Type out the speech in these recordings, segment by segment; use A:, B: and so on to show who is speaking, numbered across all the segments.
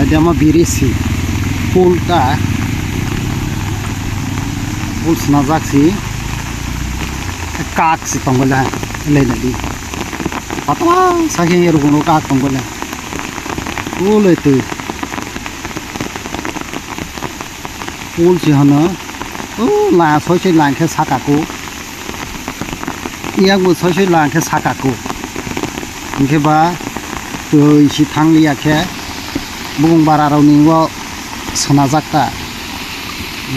A: Adama birisi pulta pul snazaksi kaak si panggola le nadi patwa saking yerugono kaak panggola pul itu pul si hana la soi soi lang khe sakaku yang mu soi soi lang khe sakaku ingke ba tui si thanglia khe bung bararau ningwo sonajakta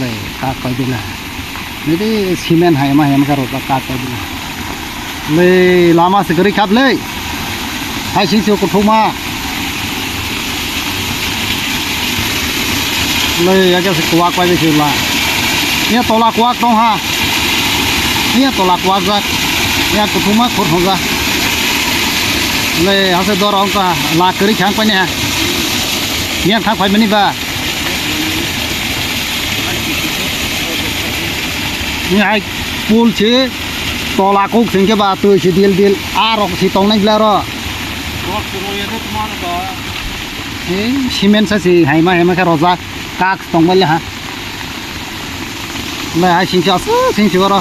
A: le kaak paidila nidi simen hayama karo kaak paidila le lama se gari khap le hai sing ko thuma le yaga se kuak pai de la nia tola kuak tong ha nia tola kuak za nia ko thuma khor hoga le hase dorong ka la kari khang pa ne nia thak pai mani ba ni ai pul che tola kok sing ke ba tu si dil arok si tong nai bla ro simen sa si hayama ka roza kaak tong bal ha le hai sing cha ro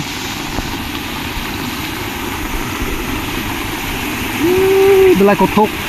A: bla ko thok